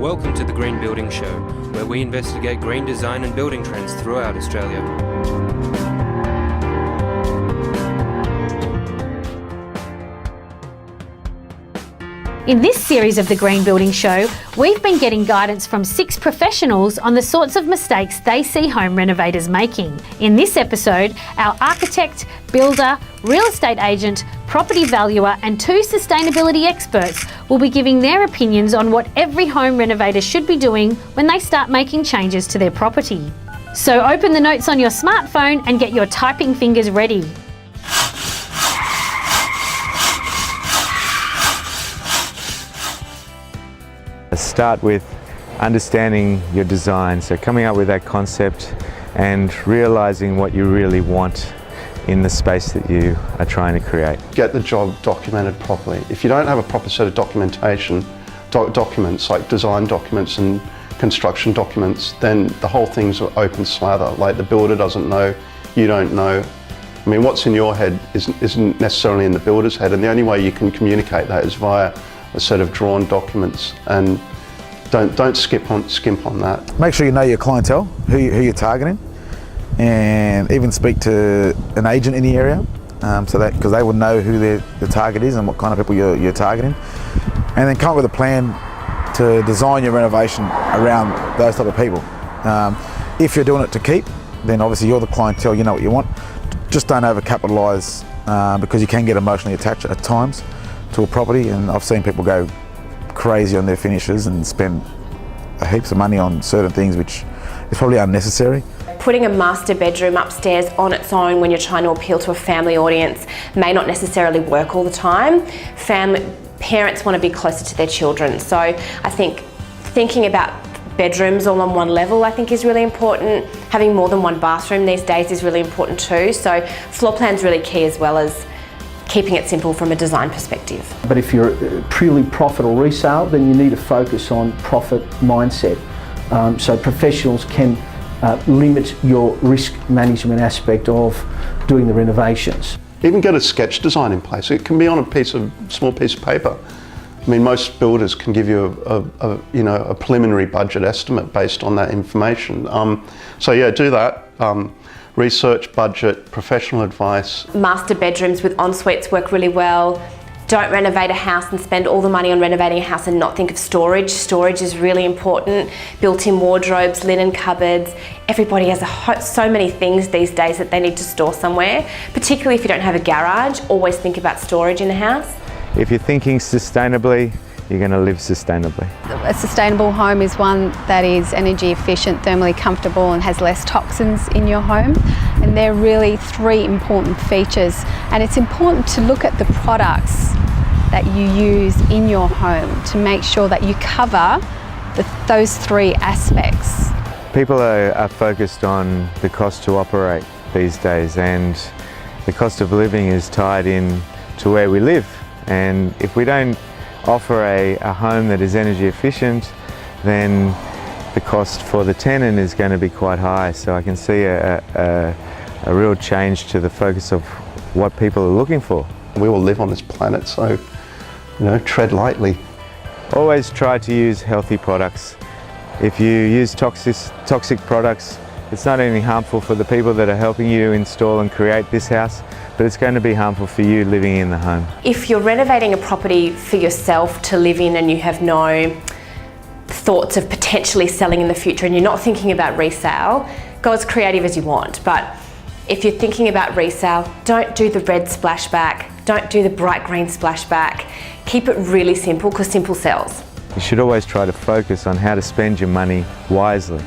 Welcome to the Green Building Show, where we investigate green design and building trends throughout Australia. In this series of the Green Building Show, we've been getting guidance from 6 professionals on the sorts of mistakes they see home renovators making. In this episode, our architect, builder, real estate agent, property valuer and 2 sustainability experts will be giving their opinions on what every home renovator should be doing when they start making changes to their property. So open the notes on your smartphone and get your typing fingers ready. Start with understanding your design, so coming up with that concept and realizing what you really want in the space that you are trying to create. Get the job documented properly. If you don't have a proper set of documentation, documents like design documents and construction documents, then the whole thing's an open slather. Like the builder doesn't know, you don't know. I mean, what's in your head isn't necessarily in the builder's head, and the only way you can communicate that is via a set of drawn documents, and don't skimp on that. Make sure you know your clientele, who you're targeting, and even speak to an agent in the area, because they will know who the target is and what kind of people you're targeting, and then come up with a plan to design your renovation around those type of people. If you're doing it to keep, then obviously you're the clientele, you know what you want. Just don't over-capitalise, because you can get emotionally attached at times to a property, and I've seen people go crazy on their finishes and spend heaps of money on certain things which is probably unnecessary. Putting a master bedroom upstairs on its own when you're trying to appeal to a family audience may not necessarily work all the time. Parents want to be closer to their children, so I think thinking about bedrooms all on one level I think is really important. Having more than one bathroom these days is really important too, so floor plan's really key, as well as keeping it simple from a design perspective. But if you're purely profit or resale, then you need to focus on profit mindset. So professionals can limit your risk management aspect of doing the renovations. Even get a sketch design in place. It can be on a small piece of paper. I mean, most builders can give you a preliminary budget estimate based on that information. So yeah, do that. Research, budget, professional advice. Master bedrooms with en-suites work really well. Don't renovate a house and spend all the money on renovating a house and not think of storage. Storage is really important. Built-in wardrobes, linen cupboards. Everybody has so many things these days that they need to store somewhere. Particularly if you don't have a garage, always think about storage in the house. If you're thinking sustainably, you're going to live sustainably. A sustainable home is one that is energy efficient, thermally comfortable and has less toxins in your home. And they're really 3 important features. And it's important to look at the products that you use in your home to make sure that you cover those 3 aspects. People are focused on the cost to operate these days, and the cost of living is tied in to where we live. And if we don't offer a home that is energy efficient, then the cost for the tenant is going to be quite high. So I can see a real change to the focus of what people are looking for. We all live on this planet, so tread lightly. Always try to use healthy products. If you use toxic products, it's not only harmful for the people that are helping you install and create this house, but it's going to be harmful for you living in the home. If you're renovating a property for yourself to live in and you have no thoughts of potentially selling in the future and you're not thinking about resale, go as creative as you want. But if you're thinking about resale, don't do the red splashback, don't do the bright green splashback. Keep it really simple, because simple sells. You should always try to focus on how to spend your money wisely.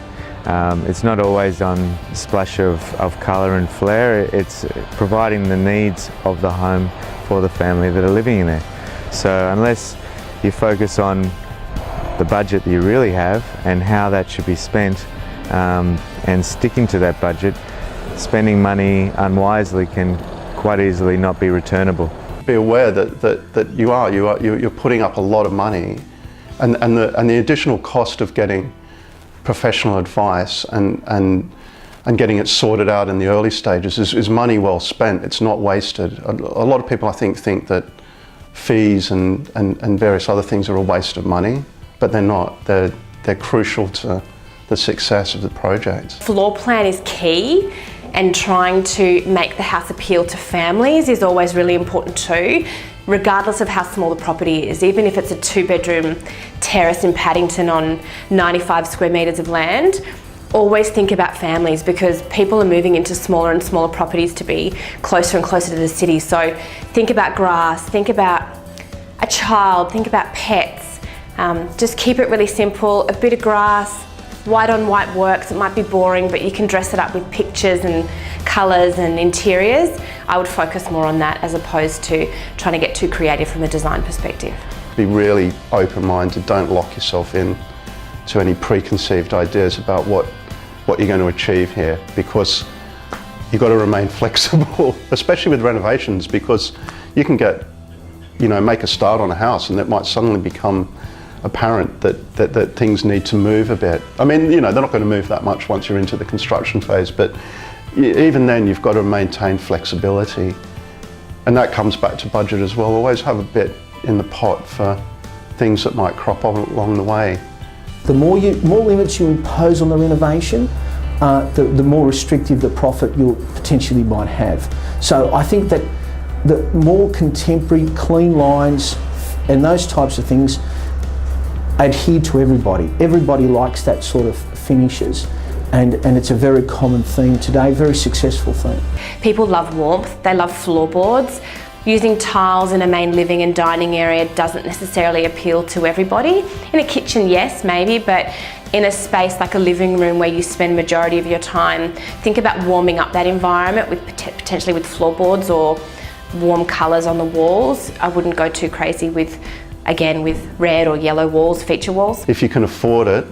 It's not always on a splash of colour and flair, it's providing the needs of the home for the family that are living in there. So unless you focus on the budget that you really have and how that should be spent, and sticking to that budget, spending money unwisely can quite easily not be returnable. Be aware that you're putting up a lot of money, and the additional cost of getting professional advice and getting it sorted out in the early stages is money well spent. It's not wasted. A lot of people, I think that fees and various other things are a waste of money, but they're not. They're they're crucial to the success of the project. Floor plan is key, and trying to make the house appeal to families is always really important too, regardless of how small the property is. Even if it's a 2-bedroom terrace in Paddington on 95 square metres of land, always think about families, because people are moving into smaller and smaller properties to be closer and closer to the city. So think about grass, think about a child, think about pets. Just keep it really simple. A bit of grass, white on white works. It might be boring, but you can dress it up with pictures and colours and interiors. I would focus more on that as opposed to trying to get too creative from a design perspective. Be really open-minded, don't lock yourself in to any preconceived ideas about what you're going to achieve here, because you've got to remain flexible, especially with renovations, because you can get, make a start on a house and it might suddenly become apparent that things need to move a bit. I mean, they're not going to move that much once you're into the construction phase, but even then you've got to maintain flexibility. And that comes back to budget as well. Always have a bit in the pot for things that might crop up along the way. The more limits you impose on the renovation, the more restrictive the profit you potentially might have. So I think that the more contemporary, clean lines and those types of things adhere to everybody. Everybody likes that sort of finishes, and it's a very common theme today, very successful theme. People love warmth, they love floorboards. Using tiles in a main living and dining area doesn't necessarily appeal to everybody. In a kitchen, yes, maybe, but in a space like a living room where you spend majority of your time, think about warming up that environment with potentially with floorboards or warm colours on the walls. I wouldn't go too crazy with red or yellow walls, feature walls. If you can afford it,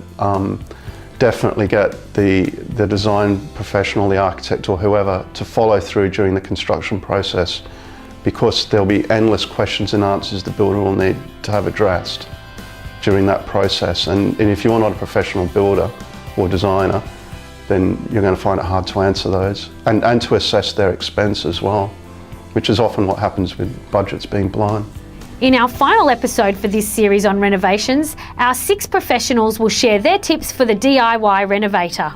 definitely get the design professional, the architect or whoever, to follow through during the construction process, because there'll be endless questions and answers the builder will need to have addressed during that process. And if you're not a professional builder or designer, then you're going to find it hard to answer those and to assess their expense as well, which is often what happens with budgets being blown. In our final episode for this series on renovations, our 6 professionals will share their tips for the DIY renovator.